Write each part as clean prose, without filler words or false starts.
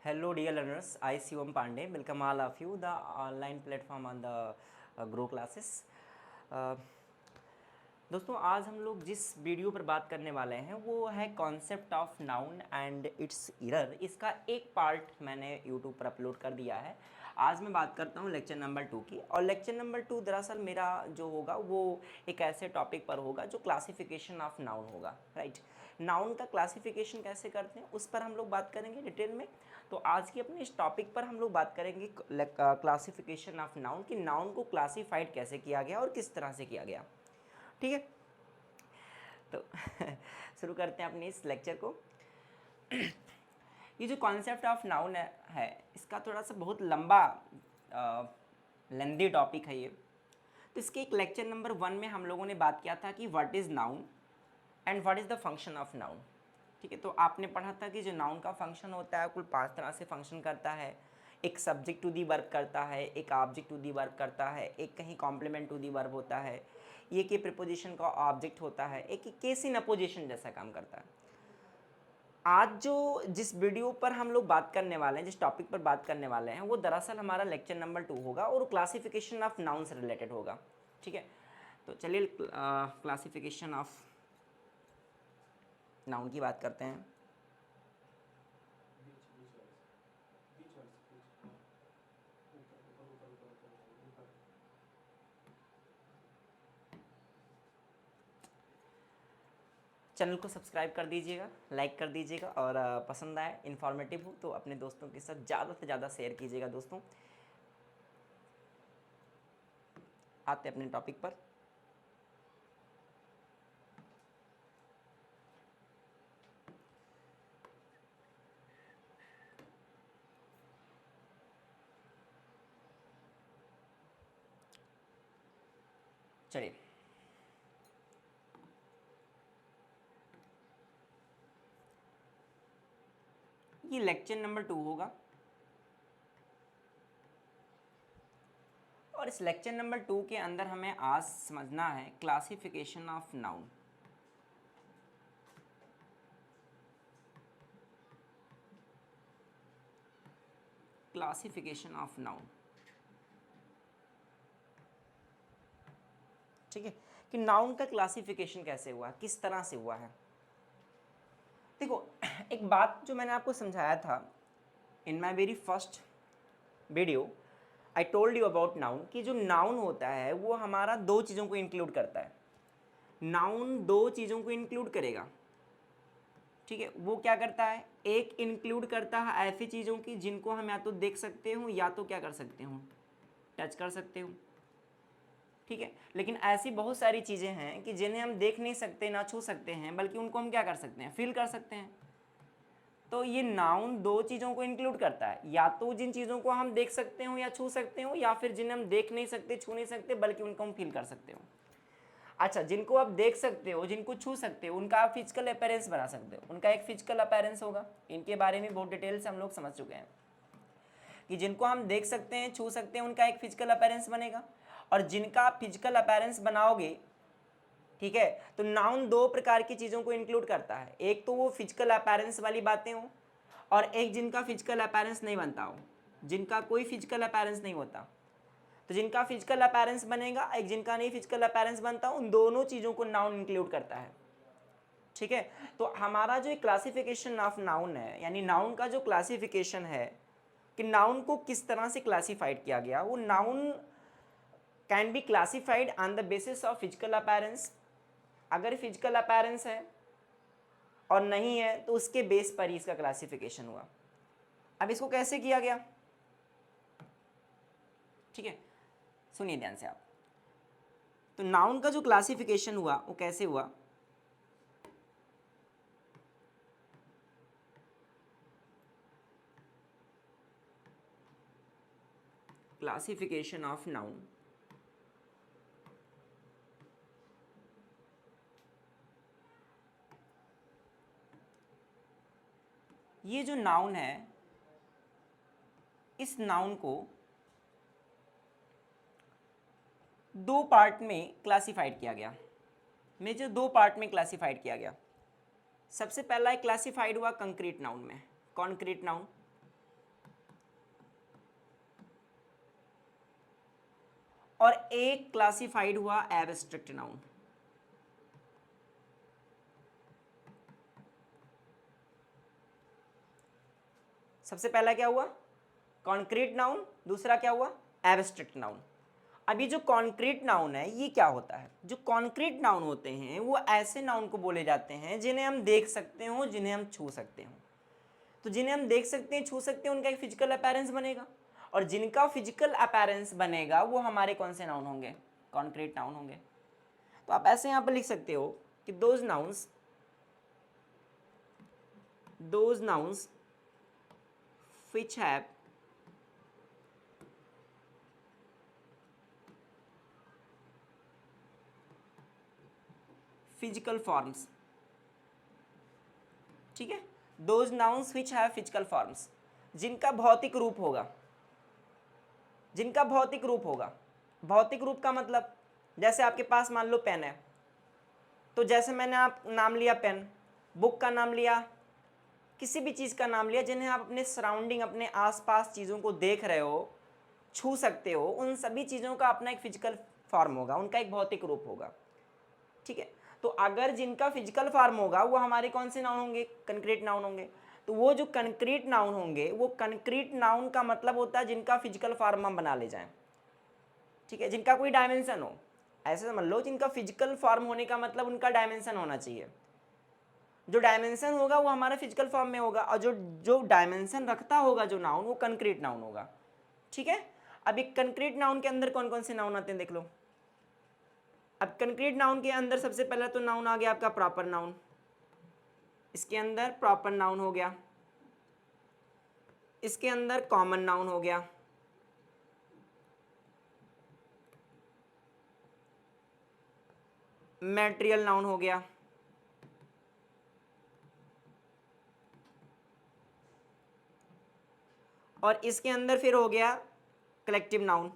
Hello dear learners, I Shivam Pandey. Welcome all of you the online platform on the Grow classes. दोस्तों आज हम लोग जिस video पर बात करने वाले हैं वो है concept of noun and it's error. इसका एक पार्ट मैंने यूट्यूब पर अपलोड कर दिया है। आज मैं बात करता हूँ लेक्चर नंबर 2 की। और लेक्चर नंबर 2 दरअसल मेरा जो होगा वो एक ऐसे टॉपिक पर होगा जो क्लासिफिकेशन ऑफ नाउन होगा, राइट। नाउन का क्लासिफिकेशन कैसे करते हैं उस पर हम लोग बात करेंगे डिटेल में। तो आज की अपने इस टॉपिक पर हम लोग बात करेंगे क्लासिफिकेशन ऑफ नाउन, कि नाउन को क्लासीफाइड कैसे किया गया और किस तरह से किया गया, ठीक है। तो शुरू करते हैं अपने इस लेक्चर को। ये जो कॉन्सेप्ट ऑफ नाउन है इसका थोड़ा सा बहुत लंबा लेंदी टॉपिक है ये। तो इसके एक लेक्चर नंबर 1 में हम लोगों ने बात किया था कि what is noun and what is the function of noun, ठीक है। तो आपने पढ़ा था कि जो नाउन का फंक्शन होता है कुल 5 तरह से फंक्शन करता है। एक सब्जेक्ट टू दी वर्ब करता है, एक ऑब्जेक्ट टू दी वर्ब करता है, एक कहीं कॉम्प्लीमेंट टू दी वर्ब होता है, ये कि प्रीपोजिशन का ऑब्जेक्ट होता है, एक केस इन अपोजिशन जैसा काम करता है। आज जो जिस वीडियो पर हम लोग बात करने वाले हैं, जिस टॉपिक पर बात करने वाले हैं वो दरअसल हमारा लेक्चर नंबर 2 होगा और क्लासिफिकेशन ऑफ नाउन से रिलेटेड होगा, ठीक है। तो चलिए क्लासिफिकेशन ऑफ नाउन की बात करते हैं। चैनल को सब्सक्राइब कर दीजिएगा, लाइक कर दीजिएगा और पसंद आए, इन्फॉर्मेटिव हो तो अपने दोस्तों के साथ ज़्यादा से ज़्यादा शेयर कीजिएगा दोस्तों। आते अपने टॉपिक पर। चलिए ये लेक्चर नंबर 2 होगा और इस लेक्चर नंबर 2 के अंदर हमें आज समझना है classification of noun. Classification of noun, ठीक है, कि नाउन का क्लासिफिकेशन कैसे हुआ, किस तरह से हुआ है। देखो एक बात जो मैंने आपको समझाया था in my very first video, I told you about noun, कि जो नाउन होता है वो हमारा 2 चीज़ों को इंक्लूड करता है। नाउन 2 चीज़ों को इंक्लूड करेगा, ठीक है। वो क्या करता है, एक इंक्लूड करता है ऐसी चीज़ों की जिनको हम या तो देख सकते हो या तो क्या कर सकते हो, टच कर सकते हो, ठीक है। लेकिन ऐसी बहुत सारी चीज़ें हैं कि जिन्हें हम देख नहीं सकते, ना छू सकते हैं, बल्कि उनको हम क्या कर सकते हैं, फील कर सकते हैं। तो ये नाउन 2 चीज़ों को इंक्लूड करता है, या तो जिन चीज़ों को हम देख सकते हो या छू सकते हो, या फिर जिन्हें हम देख नहीं सकते, छू नहीं सकते, बल्कि उनको हम फील कर सकते हो। अच्छा, जिनको आप देख सकते हो, जिनको छू सकते हो, उनका आप फिजिकल अपीयरेंस बना सकते हो, उनका एक फिजिकल अपीयरेंस होगा। इनके बारे में बहुत डिटेल से हम लोग समझ चुके हैं कि जिनको हम देख सकते हैं, छू सकते हैं, उनका एक फिजिकल अपीयरेंस बनेगा। और जिनका आप फिजिकल अपीयरेंस बनाओगे, ठीक है, तो नाउन 2 प्रकार की चीज़ों को इंक्लूड करता है। एक तो वो फिजिकल अपीयरेंस वाली बातें हो, और एक जिनका फिजिकल अपीयरेंस नहीं बनता हो, जिनका कोई फिजिकल अपीयरेंस नहीं होता। तो जिनका फिजिकल अपीयरेंस बनेगा, एक जिनका नहीं फिजिकल अपीयरेंस बनता, उन दोनों चीज़ों को नाउन इंक्लूड करता है, ठीक है। तो हमारा जो क्लासिफिकेशन ऑफ नाउन है, यानी नाउन का जो क्लासिफिकेशन है कि नाउन को किस तरह से क्लासिफाइड किया गया, वो noun can be classified on the basis of physical appearance. अगर फिजिकल अपीयरेंस है और नहीं है तो उसके बेस पर ही इसका क्लासिफिकेशन हुआ। अब इसको कैसे किया गया, ठीक है, सुनिए ध्यान से आप। तो नाउन का जो क्लासिफिकेशन हुआ वो कैसे हुआ, क्लासिफिकेशन ऑफ नाउन। ये जो नाउन है, इस नाउन को 2 पार्ट में क्लासिफाइड किया गया। मेजर 2 पार्ट में क्लासिफाइड किया गया। सबसे पहला एक क्लासिफाइड हुआ कंक्रीट नाउन में। कॉन्क्रीट नाउन, और एक क्लासिफाइड हुआ एब्स्ट्रैक्ट नाउन। सबसे पहला क्या हुआ? कॉन्क्रीट नाउन, दूसरा क्या हुआ? Abstract noun. अभी जो कॉन्क्रीट नाउन है ये क्या होता है? जो कॉन्क्रीट नाउन होते हैं वो ऐसे नाउन को बोले जाते हैं जिन्हें हम देख सकते हो, जिन्हें हम छू सकते हो। तो जिन्हें हम देख सकते हैं, छू सकते हैं, उनका एक फिजिकल अपीयरेंस बनेगा, और जिनका फिजिकल अपीयरेंस बनेगा वो हमारे कौन से नाउन होंगे? कॉन्क्रीट नाउन होंगे। तो आप ऐसे यहाँ पर लिख सकते हो कि those nouns which have physical forms, ठीक है, those nouns which have physical forms, जिनका भौतिक रूप होगा, जिनका भौतिक रूप होगा। भौतिक रूप का मतलब, जैसे आपके पास मान लो पेन है, तो जैसे मैंने आप नाम लिया पेन, बुक का नाम लिया, किसी भी चीज़ का नाम लिया जिन्हें आप अपने सराउंडिंग, अपने आसपास चीज़ों को देख रहे हो, छू सकते हो, उन सभी चीज़ों का अपना एक फिजिकल फॉर्म होगा, उनका एक भौतिक रूप होगा। ठीक है, तो अगर जिनका फिजिकल फॉर्म होगा वो हमारे कौन से नाउन होंगे? कंक्रीट नाउन होंगे। तो वो जो कंक्रीट नाउन होंगे, वो कंक्रीट नाउन का मतलब होता है जिनका फिजिकल फॉर्म हम बना ले जाएं। ठीक है, जिनका कोई डायमेंशन हो, ऐसे समझ लो, जिनका फिजिकल फॉर्म होने का मतलब उनका डायमेंशन होना चाहिए। जो डायमेंशन होगा वो हमारा फिजिकल फॉर्म में होगा, और जो जो डायमेंशन रखता होगा जो नाउन, वो कंक्रीट नाउन होगा। ठीक है, अब एक कंक्रीट नाउन के अंदर कौन कौन से नाउन आते हैं देख लो। अब कंक्रीट नाउन के अंदर सबसे पहला तो नाउन आ गया आपका प्रॉपर नाउन, इसके अंदर प्रॉपर नाउन हो गया, इसके अंदर कॉमन नाउन हो गया, मैटेरियल नाउन हो गया, और इसके अंदर फिर हो गया कलेक्टिव नाउन।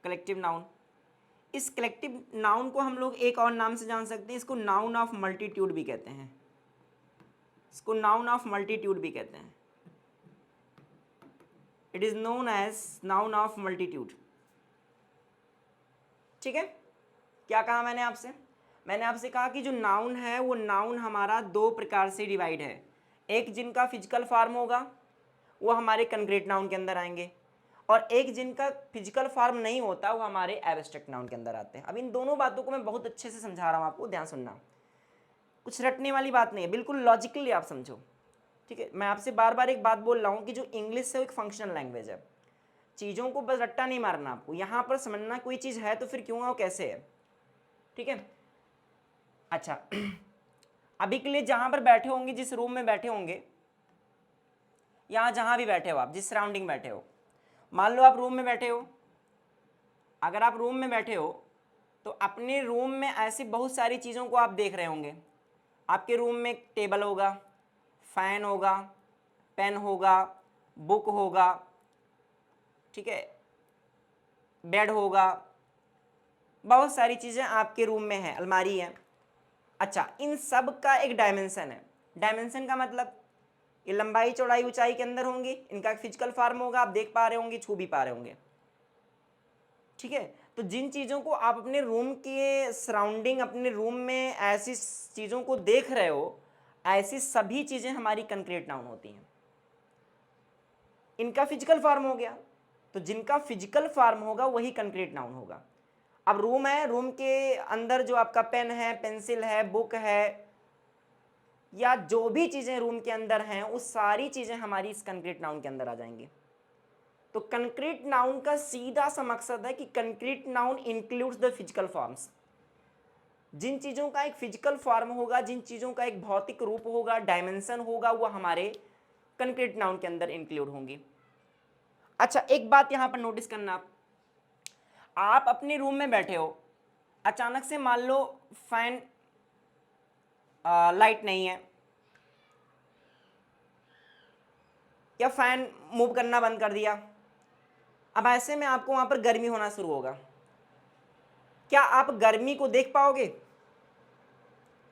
कलेक्टिव नाउन, इस कलेक्टिव नाउन को हम लोग एक और नाम से जान सकते हैं, इसको नाउन ऑफ मल्टीट्यूड भी कहते हैं, इसको नाउन ऑफ मल्टीट्यूड भी कहते हैं। It is known as noun of multitude. ठीक है, क्या कहा मैंने आपसे? मैंने आपसे कहा कि जो नाउन है वो नाउन हमारा दो प्रकार से डिवाइड है। एक जिनका फिजिकल फॉर्म होगा वो हमारे कंक्रीट नाउन के अंदर आएंगे, और एक जिनका फिजिकल फॉर्म नहीं होता वो हमारे एब्स्ट्रैक्ट नाउन के अंदर आते हैं। अब इन दोनों बातों को मैं बहुत अच्छे से समझा रहा हूँ, आपको ध्यान सुनना, कुछ रटने वाली बात नहीं है, बिल्कुल लॉजिकली आप समझो। ठीक है, मैं आपसे बार बार एक बात बोल रहा हूँ कि जो इंग्लिश है वो एक फंक्शनल लैंग्वेज है, चीज़ों को बस रट्टा नहीं मारना आपको, यहाँ पर समझना कोई चीज़ है तो फिर क्यों है और कैसे है। ठीक है, अच्छा अभी के लिए जहाँ पर बैठे होंगे, जिस रूम में बैठे होंगे, यहाँ जहाँ भी बैठे हो आप, जिस सराउंडिंग बैठे हो, मान लो आप रूम में बैठे हो, अगर आप रूम में बैठे हो तो अपने रूम में ऐसी बहुत सारी चीज़ों को आप देख रहे होंगे। आपके रूम में एक टेबल होगा, फैन होगा, पेन होगा, बुक होगा, ठीक है, बेड होगा, बहुत सारी चीज़ें आपके रूम में है, अलमारी है। अच्छा, इन सब का एक डायमेंशन है। डायमेंशन का मतलब ये लंबाई चौड़ाई ऊंचाई के अंदर होंगी, इनका एक फिजिकल फॉर्म होगा, आप देख पा रहे होंगे, छू भी पा रहे होंगे। ठीक है, तो जिन चीज़ों को आप अपने रूम के सराउंडिंग, अपने रूम में ऐसी चीज़ों को देख रहे हो, ऐसी सभी चीज़ें हमारी कंक्रीट नाउन होती हैं। इनका फिजिकल फॉर्म हो गया, तो जिनका फिजिकल फॉर्म होगा वही कंक्रीट नाउन होगा। अब रूम है, रूम के अंदर जो आपका पेन है, पेंसिल है, बुक है, या जो भी चीज़ें रूम के अंदर हैं, वो सारी चीज़ें हमारी इस कंक्रीट नाउन के अंदर आ जाएंगी। तो कंक्रीट नाउन का सीधा सा मकसद है कि concrete noun includes the physical forms. जिन चीज़ों का एक फिजिकल फॉर्म होगा, जिन चीज़ों का एक भौतिक रूप होगा, डायमेंशन होगा, वो हमारे कंक्रीट नाउन के अंदर इंक्लूड होंगी। अच्छा, एक बात यहाँ पर नोटिस करना, आप अपने रूम में बैठे हो, अचानक से मान लो फैन लाइट नहीं है, या फैन मूव करना बंद कर दिया। अब ऐसे में आपको वहां पर गर्मी होना शुरू होगा। क्या आप गर्मी को देख पाओगे?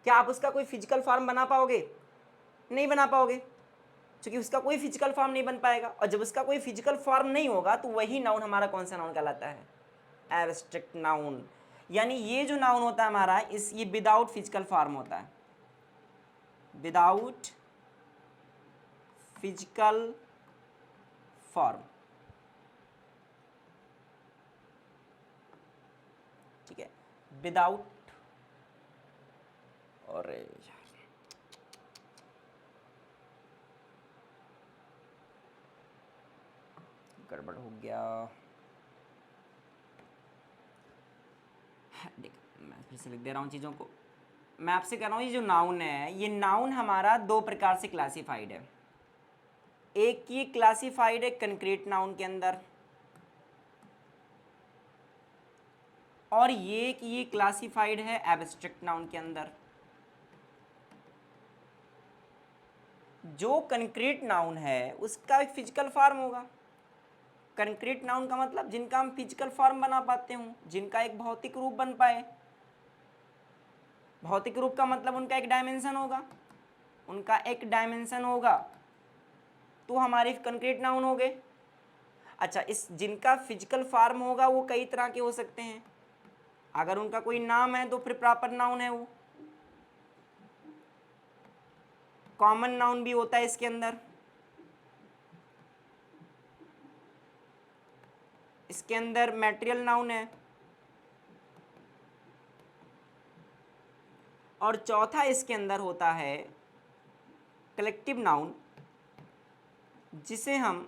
क्या आप उसका कोई फिजिकल फॉर्म बना पाओगे? नहीं बना पाओगे। क्योंकि उसका कोई फिजिकल फॉर्म नहीं बन पाएगा, और जब उसका कोई फिजिकल फॉर्म नहीं होगा तो वही नाउन हमारा कौन सा नाउन कहलाता है, एब्स्ट्रैक्ट नाउन। यानी ये जो नाउन होता है हमारा, ये विदाउट फिजिकल फॉर्म होता है, विदाउट फिजिकल फॉर्म, ठीक है, विदाउट, और गड़बड़ हो गया, देख मैं फिर से लिख दे रहा हूँ चीज़ों को। मैं आपसे कह रहा हूँ ये जो नाउन है, ये नाउन हमारा दो प्रकार से क्लासिफाइड है। एक ये क्लासिफाइड है कंक्रीट नाउन के अंदर, और ये क्लासिफाइड है एब्स्ट्रैक्ट नाउन के अंदर। जो कंक्रीट नाउन है उसका एक फिजिकल फॉर्म होगा। कंक्रीट नाउन का मतलब जिनका हम फिजिकल फॉर्म बना पाते हो, जिनका एक भौतिक रूप बन पाए। भौतिक रूप का मतलब उनका एक डायमेंशन होगा, उनका एक डायमेंशन होगा, तो हमारे कंक्रीट नाउन हो गए। अच्छा, इस जिनका फिजिकल फॉर्म होगा वो कई तरह के हो सकते हैं। अगर उनका कोई नाम है तो फिर प्रॉपर नाउन है वो। कॉमन नाउन भी होता है इसके अंदर, इसके अंदर मैटेरियल नाउन है, और चौथा इसके अंदर होता है कलेक्टिव नाउन, जिसे हम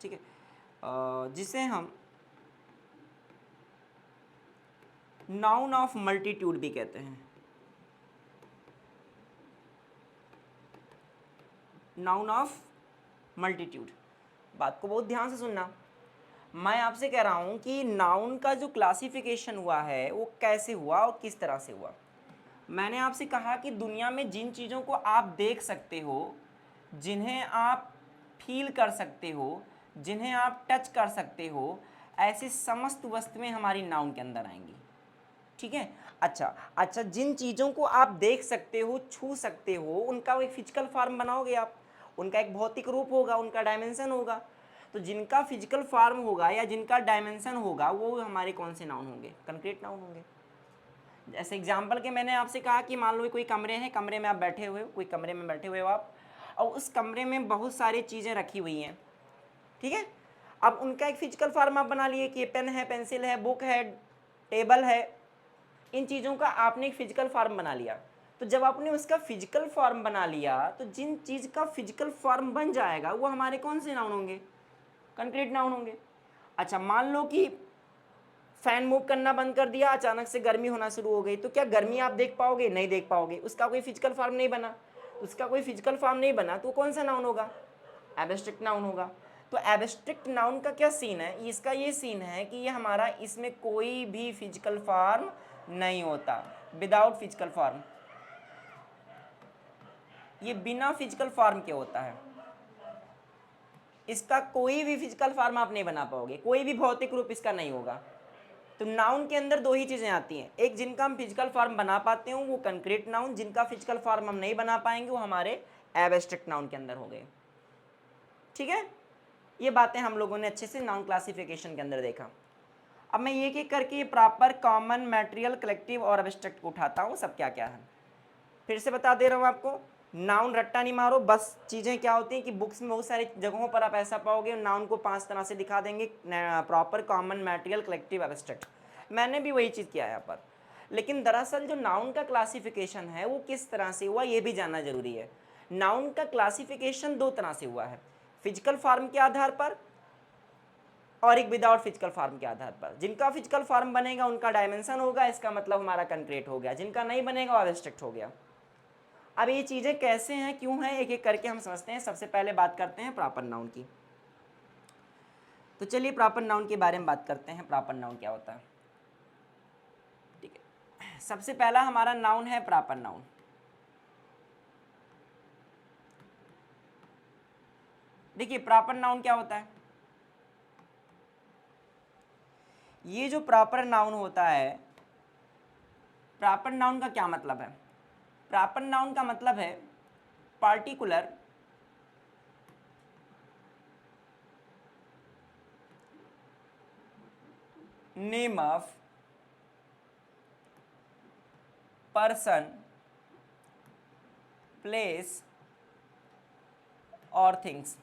ठीक है, जिसे हम नाउन ऑफ मल्टीट्यूड भी कहते हैं। नाउन ऑफ मल्टीट्यूड, बात को बहुत ध्यान से सुनना। मैं आपसे कह रहा हूं कि नाउन का जो क्लासिफिकेशन हुआ है वो कैसे हुआ और किस तरह से हुआ। मैंने आपसे कहा कि दुनिया में जिन चीज़ों को आप देख सकते हो, जिन्हें आप फील कर सकते हो, जिन्हें आप टच कर सकते हो, ऐसे समस्त वस्तुएं हमारी नाउन के अंदर आएंगी। ठीक है। अच्छा, जिन चीज़ों को आप देख सकते हो, छू सकते हो, उनका एक फिजिकल फॉर्म बनाओगे आप, उनका एक भौतिक रूप होगा, उनका डायमेंशन होगा। तो जिनका फिजिकल फॉर्म होगा या जिनका डायमेंशन होगा वो हमारे कौन से नाउन होंगे, कंक्रीट नाउन होंगे। जैसे एग्जाम्पल के मैंने आपसे कहा कि मान लो कोई कमरे हैं, कमरे में आप बैठे हुए हो, कोई कमरे में बैठे हुए हो आप, और उस कमरे में बहुत सारी चीज़ें रखी हुई हैं, ठीक है। अब उनका एक फिजिकल फॉर्म आप बना लिए कि ये पेन है, पेंसिल है, बुक है, टेबल है। इन चीज़ों का आपने एक फिजिकल फॉर्म बना लिया। तो जब आपने उसका फिजिकल फॉर्म बना लिया तो जिन चीज़ का फिजिकल फॉर्म बन जाएगा वो हमारे कौन से नाउन होंगे, कंक्रीट नाउन होंगे। अच्छा, मान लो कि फैन मूव करना बंद कर दिया, अचानक से गर्मी होना शुरू हो गई, तो क्या गर्मी आप देख पाओगे, नहीं देख पाओगे, उसका कोई फिजिकल फॉर्म नहीं बना। उसका कोई फिजिकल फॉर्म नहीं बना तो कौन सा नाउन होगा, एब्स्ट्रैक्ट नाउन होगा। तो एब्स्ट्रैक्ट नाउन का क्या सीन है, इसका ये सीन है कि ये हमारा, इसमें कोई भी फिजिकल फॉर्म नहीं होता, विदाउट फिजिकल फॉर्म, ये बिना फिजिकल फॉर्म के होता है। इसका कोई भी फिजिकल फॉर्म आप नहीं बना पाओगे, कोई भी भौतिक रूप इसका नहीं होगा। तो नाउन के अंदर दो ही चीज़ें आती हैं, एक जिनका हम फिजिकल फॉर्म बना पाते हो वो कंक्रीट नाउन, जिनका फिजिकल फॉर्म हम नहीं बना पाएंगे वो हमारे एब्स्ट्रैक्ट नाउन के अंदर हो गए। ठीक है, ये बातें हम लोगों ने अच्छे से नाउन क्लासिफिकेशन के अंदर देखा। अब मैं एक एक करके प्रॉपर, कॉमन, मैटेरियल, कलेक्टिव और एब्स्ट्रैक्ट को उठाता हूँ, सब क्या क्या है। फिर से बता दे रहा हूँ आपको, नाउन रट्टा नहीं मारो, बस चीज़ें क्या होती हैं कि बुक्स में बहुत सारी जगहों पर आप ऐसा पाओगे, नाउन को 5 तरह से दिखा देंगे, proper, common, material, collective, abstract. मैंने भी वही चीज़ किया है यहाँ पर, लेकिन दरअसल जो नाउन का क्लासिफिकेशन है वो किस तरह से हुआ ये भी जानना जरूरी है। नाउन का क्लासिफिकेशन दो तरह से हुआ है, फिजिकल फॉर्म के आधार पर और एक विदाउट फिजिकल फॉर्म के आधार पर। जिनका फिजिकल फॉर्म बनेगा उनका डायमेंशन होगा, इसका मतलब हमारा कंक्रीट हो गया, जिनका नहीं बनेगा वो एब्स्ट्रैक्ट हो गया। अब ये चीज़ें कैसे हैं, क्यों हैं, एक एक करके हम समझते हैं। सबसे पहले बात करते हैं प्रॉपर नाउन की। तो चलिए प्रॉपर नाउन के बारे में बात करते हैं, प्रॉपर नाउन क्या होता है। ठीक है, सबसे पहला हमारा नाउन है प्रॉपर नाउन। देखिए प्रॉपर नाउन क्या होता है, ये जो प्रॉपर नाउन होता है, प्रॉपर नाउन का क्या मतलब है? प्रॉपर नाउन का मतलब है particular name of person, place और थिंग्स।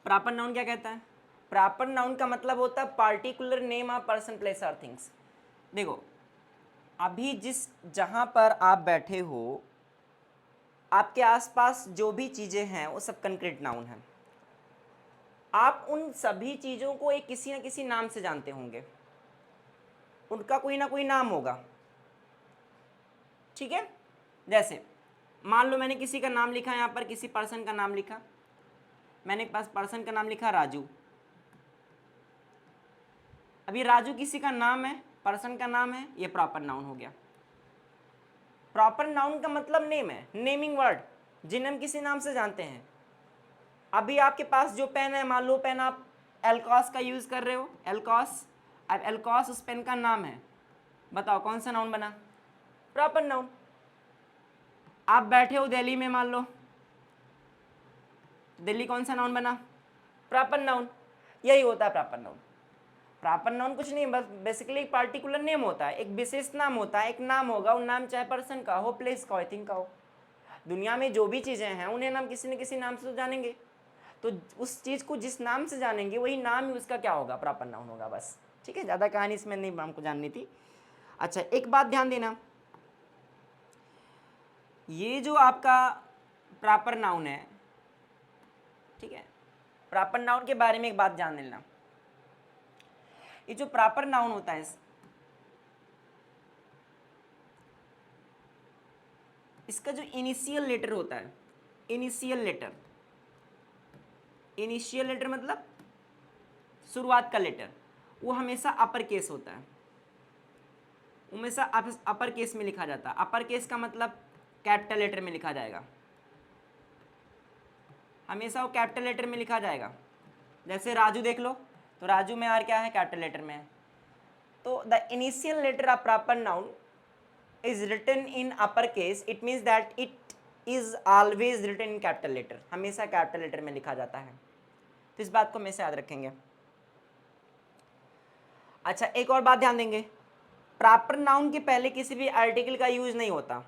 प्रॉपर नाउन क्या कहता है? प्रॉपर नाउन का मतलब होता है particular name of person, place और थिंग्स। देखो, अभी जहां पर आप बैठे हो, आपके आसपास जो भी चीजें हैं वो सब कंक्रीट नाउन है। आप उन सभी चीजों को एक किसी न किसी नाम से जानते होंगे, उनका कोई ना कोई नाम होगा, ठीक है? जैसे मान लो मैंने किसी का नाम लिखा, यहाँ पर किसी पर्सन का नाम लिखा, मैंने पास पर्सन का नाम लिखा राजू। अभी राजू किसी का नाम है, पर्सन का नाम है, ये प्रॉपर नाउन हो गया। प्रॉपर नाउन का मतलब नेम है, नेमिंग वर्ड, जिन्हें हम किसी नाम से जानते हैं। अभी आपके पास जो पेन है, मान लो पेन आप एल्कॉस का यूज कर रहे हो, एल्कॉस, अब एल्कॉस उस पेन का नाम है, बताओ कौन सा नाउन बना? Proper noun. आप बैठे हो दिल्ली में, मान लो, दिल्ली कौन सा नाउन बना? Proper noun. यही होता है प्रॉपर नाउन। प्रॉपर नाउन कुछ नहीं, बस बेसिकली एक पार्टिकुलर नेम होता है, एक विशेष नाम होता है, एक नाम होगा, वो नाम चाहे पर्सन का हो, प्लेस का हो, थिंग का हो। दुनिया में जो भी चीज़ें हैं उन्हें हम किसी न किसी नाम से तो जानेंगे, तो उस चीज़ को जिस नाम से जानेंगे वही नाम ही उसका क्या होगा? प्रॉपर नाउन होगा, बस। ठीक है, ज़्यादा कहानी इसमें नहीं हमको जाननी थी। अच्छा, एक बात ध्यान देना, ये जो आपका प्रॉपर नाउन है, ठीक है, प्रॉपर नाउन के बारे में एक बात जान लेना, ये जो प्रॉपर नाउन होता है इसका जो इनिशियल लेटर होता है, इनिशियल लेटर, इनिशियल लेटर मतलब शुरुआत का लेटर, वो हमेशा अपर केस होता है, हमेशा अपर केस में लिखा जाता है। अपर केस का मतलब कैपिटल लेटर में लिखा जाएगा, हमेशा वो कैपिटल लेटर में लिखा जाएगा। जैसे राजू देख लो, तो राजू में आर क्या है? कैपिटल लेटर में है। तो the initial letter of proper noun is written in upper case, it means that it is always written in capital letter, हमेशा कैपिटल लेटर में लिखा जाता है। तो इस बात को हमेशा याद रखेंगे। अच्छा, एक और बात ध्यान देंगे, प्रॉपर नाउन के पहले किसी भी आर्टिकल का यूज नहीं होता।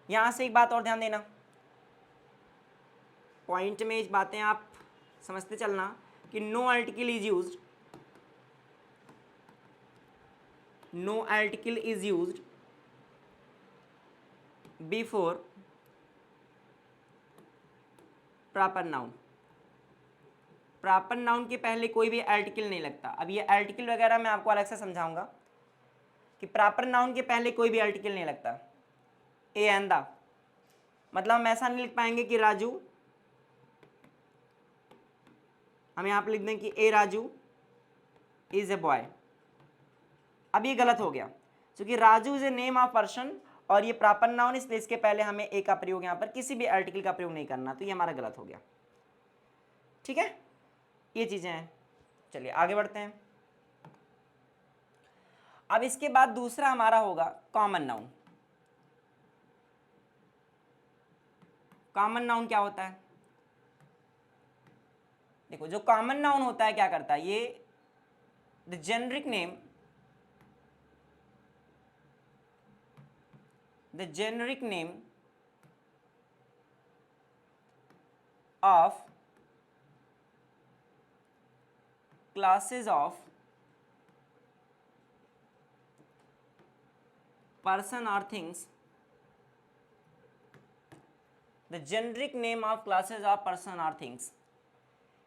यहां से एक बात और ध्यान देना, पॉइंट में इस बातें आप समझते चलना कि no article is used, no article is used before proper noun. Proper noun के पहले कोई भी आर्टिकल नहीं लगता। अब ये आर्टिकल वगैरह मैं आपको अलग से समझाऊंगा कि प्रॉपर नाउन के पहले कोई भी आर्टिकल नहीं लगता। ए एंड द, मतलब हम ऐसा नहीं लिख पाएंगे कि राजू, हम यहाँ पे लिख दें कि ए राजू इज ए बॉय। अब ये गलत हो गया, क्योंकि Raju is a name of person और ये प्रॉपर नाउन, इसलिए इसके पहले हमें ए का प्रयोग यहाँ पर किसी भी आर्टिकल का प्रयोग नहीं करना, तो ये हमारा गलत हो गया। ठीक है, ये चीजें हैं। चलिए आगे बढ़ते हैं। अब इसके बाद दूसरा हमारा होगा कॉमन नाउन। कॉमन नाउन क्या होता है? देखो, जो कॉमन नाउन होता है क्या करता है, ये the generic name, the generic name of classes of person or things, the generic name of classes of person or things।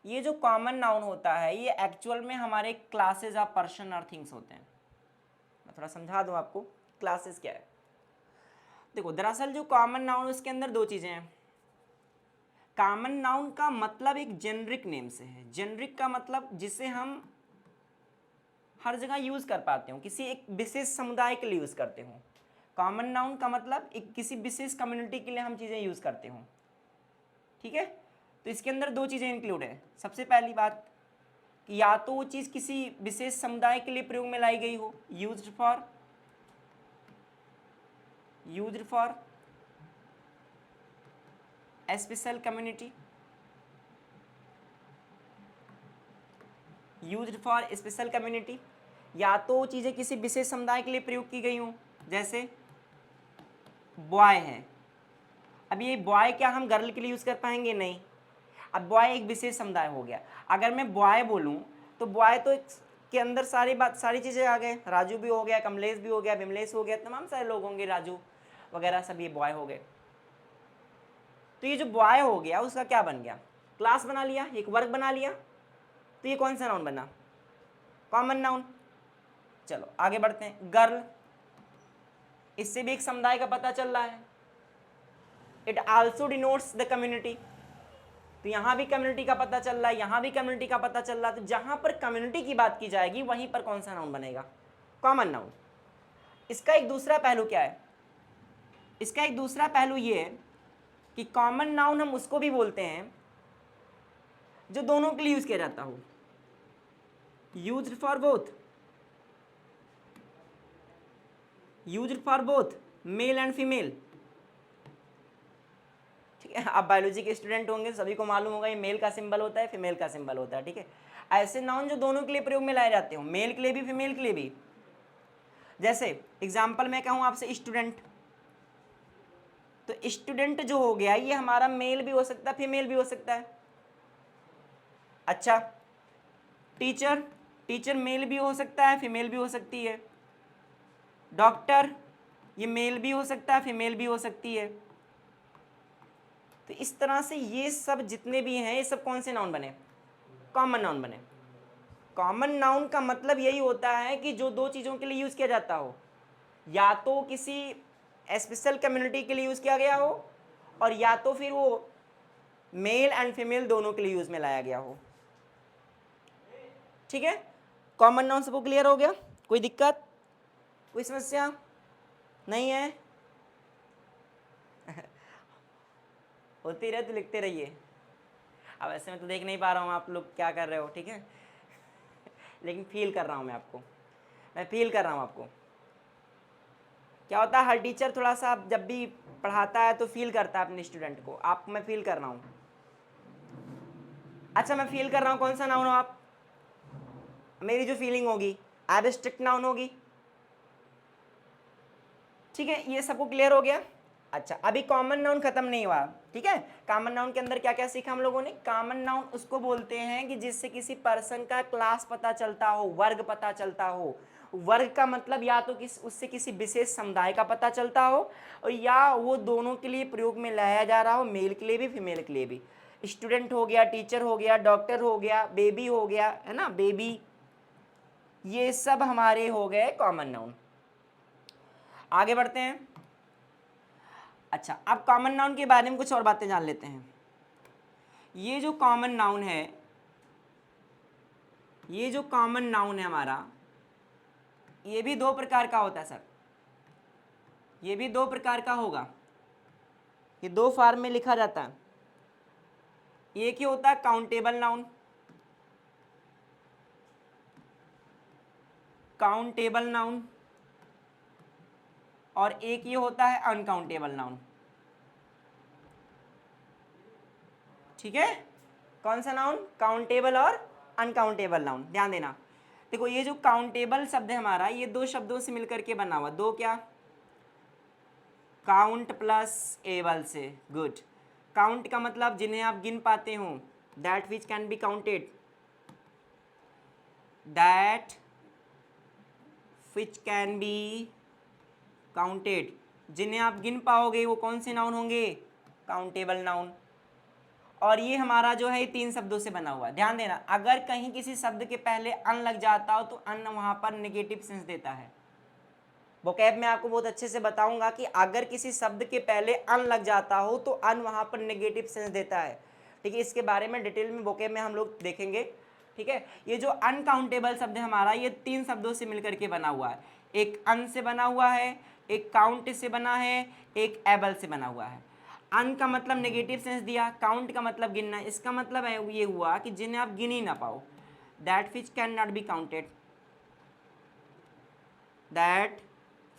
ये जो कॉमन नाउन होता है ये एक्चुअल में हमारे क्लासेस ऑफ पर्सन और थिंग्स होते हैं। मैं थोड़ा समझा दूं आपको क्लासेस क्या है। देखो, दरअसल जो कॉमन नाउन है उसके अंदर दो चीजें हैं। कॉमन नाउन का मतलब एक जेनरिक नेम से है। जेनरिक का मतलब जिसे हम हर जगह यूज कर पाते हो, किसी एक विशेष समुदाय के लिए यूज करते हो। कॉमन नाउन का मतलब एक किसी विशेष कम्युनिटी के लिए हम चीजें यूज करते हो। ठीक है, तो तो इसके अंदर दो चीज़ें इंक्लूड है। सबसे पहली बात कि या तो वो चीज़ किसी विशेष समुदाय के लिए प्रयोग में लाई गई हो, used for a special community, used for special community, या तो चीज़ें किसी विशेष समुदाय के लिए प्रयोग की गई हों, जैसे बॉय है। अब ये बॉय क्या हम गर्ल के लिए यूज़ कर पाएंगे? नहीं। अब बॉय एक विशेष समुदाय हो गया। अगर मैं बॉय बोलूँ तो बॉय तो के अंदर सारी चीज़ें आ गए, राजू भी हो गया, कमलेश भी हो गया, विमलेश हो गया, तमाम सारे लोग होंगे, राजू वगैरह सब ये बॉय हो गए। तो ये जो बॉय हो गया उसका क्या बन गया? क्लास बना लिया, एक वर्ग बना लिया। तो ये कौन सा नाउन बना? Common noun. चलो आगे बढ़ते हैं। गर्ल, इससे भी एक समुदाय का पता चल रहा है। It also denotes the community, तो यहां भी कम्युनिटी का पता चल रहा है, यहां भी कम्युनिटी का पता चल रहा है। तो जहां पर कम्युनिटी की बात की जाएगी वहीं पर कौन सा नाउन बनेगा? Common noun. इसका एक दूसरा पहलू क्या है? इसका एक दूसरा पहलू ये है कि कॉमन नाउन हम उसको भी बोलते हैं जो दोनों के लिए यूज किया जाता हो, used for both male and female. ठीक है, आप बायोलॉजी के स्टूडेंट होंगे, सभी को मालूम होगा ये मेल का सिंबल होता है, फीमेल का सिंबल होता है। ठीक है, ऐसे नाउन जो दोनों के लिए प्रयोग में लाए जाते हो, मेल के लिए भी फीमेल के लिए भी। जैसे एग्जाम्पल मैं कहूँ आपसे स्टूडेंट, तो स्टूडेंट जो हो गया ये हमारा मेल भी हो सकता है, फीमेल भी हो सकता है। अच्छा, टीचर, टीचर मेल भी हो सकता है, फीमेल भी हो सकती है। डॉक्टर, ये मेल भी हो सकता है, फीमेल भी हो सकती है। तो इस तरह से ये सब जितने भी हैं ये सब कौन से नाउन बने? कॉमन नाउन बने। कॉमन नाउन का मतलब यही होता है कि जो दो चीज़ों के लिए यूज़ किया जाता हो, या तो किसी स्पेशल कम्युनिटी के लिए यूज़ किया गया हो, और या तो फिर वो मेल एंड फीमेल दोनों के लिए यूज़ में लाया गया हो। ठीक है, कॉमन नाउन सबको क्लियर हो गया? कोई दिक्कत, कोई समस्या नहीं है? होती रहे तो लिखते रहिए। अब ऐसे में तो देख नहीं पा रहा हूँ आप लोग क्या कर रहे हो, ठीक है लेकिन फील कर रहा हूँ मैं फील कर रहा हूँ आपको। क्या होता है, हर टीचर थोड़ा सा जब भी पढ़ाता है तो फील करता है अपने स्टूडेंट को। आप, मैं फील कर रहा हूँ। अच्छा, मैं फील कर रहा हूँ, कौन सा नाउन हो आप? मेरी जो फीलिंग होगी एब्स्ट्रैक्ट नाउन होगी। ठीक है, ये सबको क्लियर हो गया? अच्छा, अभी कॉमन नाउन खत्म नहीं हुआ। ठीक है, कॉमन नाउन के अंदर क्या क्या सीखा हम लोगों ने? कॉमन नाउन उसको बोलते हैं कि जिससे किसी पर्सन का क्लास पता चलता हो, वर्ग पता चलता हो। वर्ग का मतलब या तो उससे किसी विशेष समुदाय का पता चलता हो, और या वो दोनों के लिए प्रयोग में लाया जा रहा हो, मेल के लिए भी फीमेल के लिए भी। स्टूडेंट हो गया, टीचर हो गया, डॉक्टर हो गया, बेबी हो गया, है ना, बेबी, ये सब हमारे हो गए कॉमन नाउन। आगे बढ़ते हैं। अच्छा, अब कॉमन नाउन के बारे में कुछ और बातें जान लेते हैं। ये जो कॉमन नाउन है, ये जो कॉमन नाउन है हमारा, ये भी दो प्रकार का होता है सर। ये भी दो प्रकार का होगा, ये दो फॉर्म में लिखा जाता है। एक ही होता है काउंटेबल नाउन, काउंटेबल नाउन, और एक ये होता है अनकाउंटेबल नाउन। ठीक है, कौन सा नाउन? काउंटेबल और अनकाउंटेबल नाउन। ध्यान देना, देखो ये जो काउंटेबल शब्द है हमारा, ये दो शब्दों से मिलकर के बना हुआ। दो क्या? काउंट प्लस एबल से। गुड। काउंट का मतलब जिन्हें आप गिन पाते हो, that which can be counted, that which can be counted, जिन्हें आप गिन पाओगे वो कौन से नाउन होंगे? Countable noun. और ये हमारा जो है तीन शब्दों से बना हुआ है। ध्यान देना, अगर कहीं किसी शब्द के पहले अन लग जाता हो तो अन वहां पर नेगेटिव सेंस देता है। वोकैब में आपको बहुत अच्छे से बताऊंगा कि अगर किसी शब्द के पहले अन लग जाता हो तो अन वहां पर नेगेटिव सेंस देता है। ठीक है, इसके बारे में डिटेल में वोकैब में हम लोग देखेंगे। ठीक है, ये जो अनकाउंटेबल शब्द है हमारा, ये तीन शब्दों से मिलकर के बना हुआ है। एक अन से बना हुआ है, एक काउंट से बना है, एक एबल से बना हुआ है। अन का मतलब नेगेटिव सेंस दिया, काउंट का मतलब गिनना, इसका मतलब है ये हुआ कि जिन्हें आप गिन ही ना पाओ, that which can not be counted, that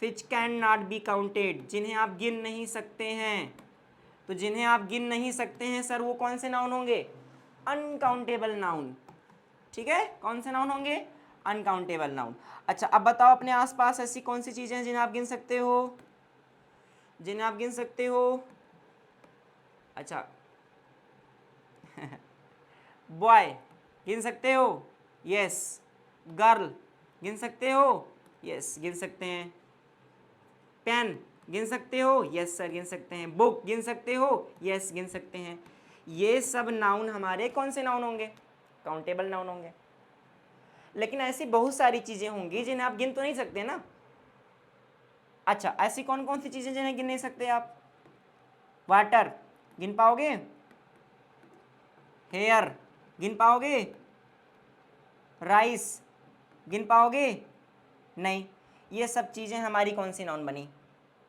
which can not be counted, जिन्हें आप गिन नहीं सकते हैं। तो जिन्हें आप गिन नहीं सकते हैं सर वो कौन से नाउन होंगे? Uncountable noun. ठीक है, कौन से नाउन होंगे? Uncountable noun. अच्छा अब बताओ अपने आसपास ऐसी कौन सी चीजें हैं जिन्हें आप गिन सकते हो, जिन्हें आप गिन सकते हो? अच्छा बॉय गिन सकते हो? यस। गर्ल गिन सकते हो? यस गिन सकते हैं। पेन गिन सकते हो? यस सर गिन सकते हैं। बुक गिन सकते हो? यस गिन सकते हैं। ये सब नाउन हमारे कौन से नाउन होंगे? काउंटेबल नाउन होंगे। लेकिन ऐसी बहुत सारी चीजें होंगी जिन्हें आप गिन तो नहीं सकते ना। अच्छा ऐसी कौन कौन सी चीजें जिन्हें गिन नहीं सकते आप? वाटर गिन पाओगे? हेयर गिन पाओगे? राइस गिन पाओगे? नहीं। ये सब चीजें हमारी कौन सी नाउन बनी?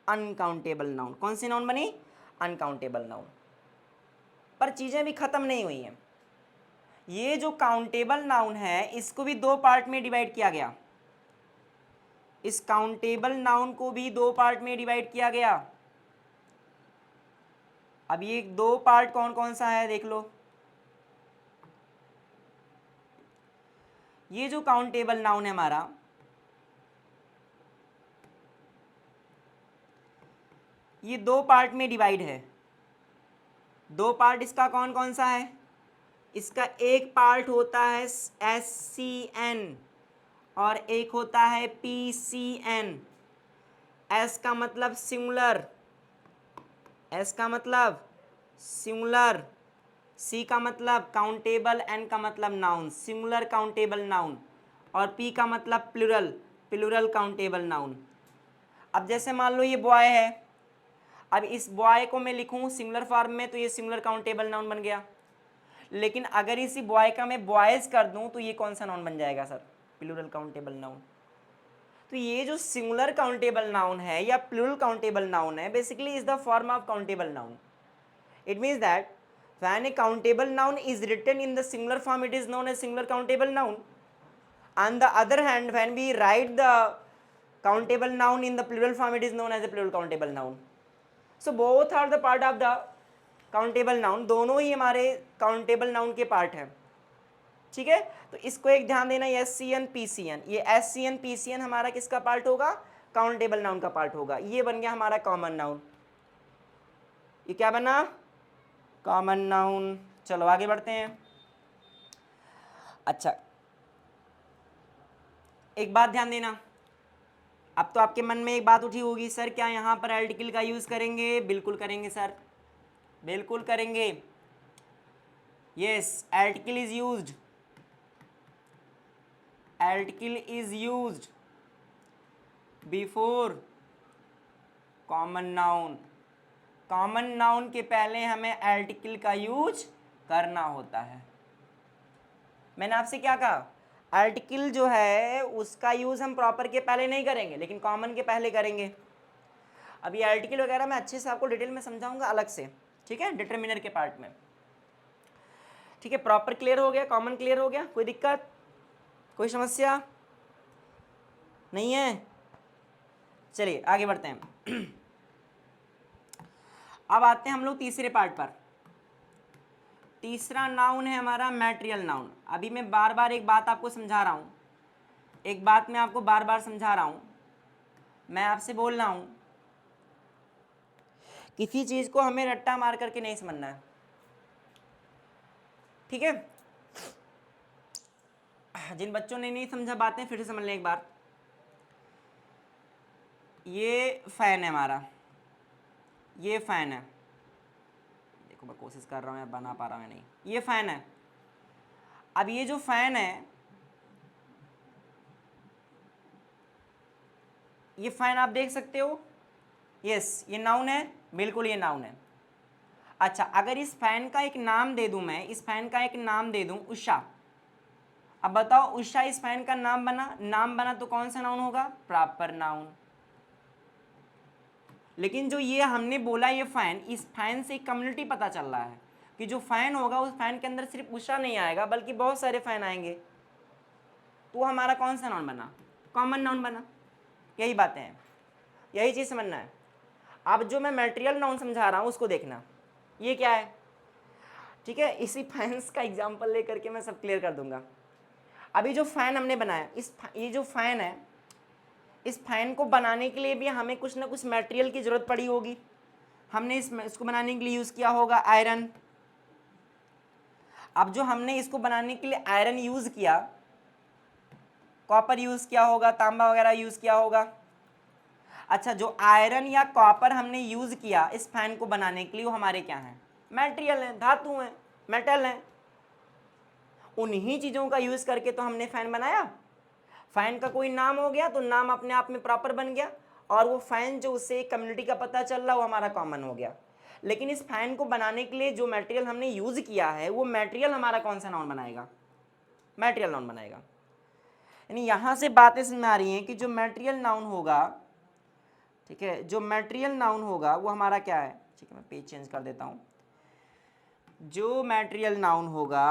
Uncountable noun. कौन सी नाउन बनी? Uncountable noun. पर चीजें भी खत्म नहीं हुई हैं। ये जो काउंटेबल नाउन है इसको भी दो पार्ट में डिवाइड किया गया। इस काउंटेबल नाउन को भी दो पार्ट में डिवाइड किया गया। अब ये दो पार्ट कौन कौन सा है देख लो। ये जो काउंटेबल नाउन है हमारा, ये दो पार्ट में डिवाइड है। दो पार्ट इसका कौन कौन सा है? इसका एक पार्ट होता है SCN और एक होता है PCN। एस का मतलब सिंगुलर, एस का मतलब सिंगुलर, सी का मतलब काउंटेबल, एन का मतलब नाउन, सिंगुलर काउंटेबल नाउन, और पी का मतलब प्लूरल, प्लूरल काउंटेबल नाउन। अब जैसे मान लो ये बॉय है, अब इस बॉय को मैं लिखूं सिंगुलर फॉर्म में तो ये सिंगुलर काउंटेबल नाउन बन गया। लेकिन अगर इसी बॉय का मैं बॉयज कर दूं तो ये कौन सा नाउन बन जाएगा सर? Plural countable noun. तो ये जो सिंगुलर काउंटेबल नाउन है या प्लूरल काउंटेबल नाउन है basically is the form of countable noun. It means that when a countable noun is written in the singular form it is known as singular countable noun. On the other hand when we write the countable noun in the plural form it is known as a plural countable noun. So both are the part of the countable noun, दोनों ही हमारे countable noun के part हैं। ठीक है, तो इसको एक ध्यान देना, SCN PCN, ये SCN PCN हमारा किसका पार्ट होगा? काउंटेबल नाउन का पार्ट होगा। ये बन गया हमारा कॉमन नाउन। ये क्या बना? Common noun. चलो आगे बढ़ते हैं। अच्छा एक बात ध्यान देना, अब तो आपके मन में एक बात उठी होगी सर क्या यहाँ पर आर्टिकल का यूज़ करेंगे? बिल्कुल करेंगे सर, बिल्कुल करेंगे। Yes article is used, article is used before common noun. Common noun के पहले हमें आर्टिकल का यूज करना होता है। मैंने आपसे क्या कहा? आर्टिकल जो है उसका यूज हम प्रॉपर के पहले नहीं करेंगे लेकिन कॉमन के पहले करेंगे। अब ये आर्टिकल वगैरह मैं अच्छे से आपको डिटेल में समझाऊंगा अलग से, ठीक है, डिटरमिनर के पार्ट में। ठीक है, प्रॉपर क्लियर हो गया? कॉमन क्लियर हो गया? कोई दिक्कत, कोई समस्या नहीं है? चलिए आगे बढ़ते हैं। अब आते हैं हम लोग तीसरे पार्ट पर। तीसरा नाउन है हमारा मैटेरियल नाउन। अभी मैं बार बार एक बात आपको समझा रहा हूँ, एक बात मैं आपको बार बार समझा रहा हूँ। मैं आपसे बोल रहा हूँ किसी चीज़ को हमें रट्टा मार करके नहीं समझना है, ठीक है? जिन बच्चों ने नहीं समझा बातें फिर से समझ लें एक बार। ये फैन है हमारा, ये फैन है, देखो मैं कोशिश कर रहा हूँ बना पा रहा हूँ नहीं। ये फैन है। अब ये जो फैन है, ये फैन आप देख सकते हो, यस ये नाउन है, बिल्कुल ये नाउन है। अच्छा अगर इस फैन का एक नाम दे दूं मैं, इस फैन का एक नाम दे दूं उषा, अब बताओ उषा इस फैन का नाम बना, नाम बना तो कौन सा नाउन होगा? Proper noun. लेकिन जो ये हमने बोला ये फैन, इस फैन से कम्युनिटी पता चल रहा है कि जो फैन होगा उस फैन के अंदर सिर्फ उषा नहीं आएगा बल्कि बहुत सारे फैन आएंगे, तो हमारा कौन सा नाउन बना, कॉमन नाउन बना। यही बातें हैं, यही चीज़ समझना है। अब जो मैं मटेरियल नाउन समझा रहा हूँ उसको देखना, ये क्या है, ठीक है। इसी फैंस का एग्जाम्पल लेकर के मैं सब क्लियर कर दूंगा। अभी जो फैन हमने बनाया, ये जो फैन है, इस फैन को बनाने के लिए भी हमें कुछ ना कुछ मटेरियल की जरूरत पड़ी होगी। हमने इसको बनाने के लिए यूज़ किया होगा आयरन। अब जो हमने इसको बनाने के लिए आयरन यूज़ किया, कॉपर यूज़ किया होगा, तांबा वगैरह यूज़ किया होगा। अच्छा, जो आयरन या कॉपर हमने यूज़ किया इस फैन को बनाने के लिए, वो हमारे क्या हैं, मटेरियल हैं, धातु हैं, मेटल हैं। उन्हीं चीज़ों का यूज़ करके तो हमने फ़ैन बनाया। फ़ैन का कोई नाम हो गया तो नाम अपने आप में प्रॉपर बन गया, और वो फ़ैन जो उससे एक कम्युनिटी का पता चल रहा वो हमारा कॉमन हो गया। लेकिन इस फ़ैन को बनाने के लिए जो मटेरियल हमने यूज़ किया है वो मटेरियल हमारा कौन सा नाउन बनाएगा, मटेरियल नाउन बनाएगा। यानी यहाँ से बातें समझ में आ रही हैं कि जो मटेरियल नाउन होगा, ठीक है, जो मटेरियल नाउन होगा वो हमारा क्या है, ठीक है, मैं पेज चेंज कर देता हूँ। जो मटेरियल नाउन होगा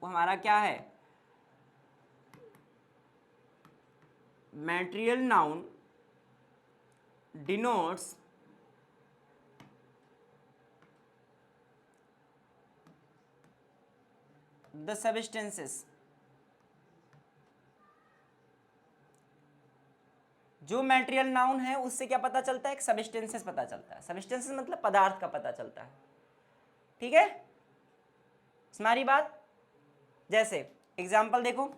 वो हमारा क्या है, material noun denotes the substances. जो मटेरियल नाउन है उससे क्या पता चलता है, एक सबस्टेंसेस पता चलता है। सबस्टेंसेस मतलब पदार्थ का पता चलता है, ठीक है, हमारी बात। जैसे एग्जाम्पल देखो,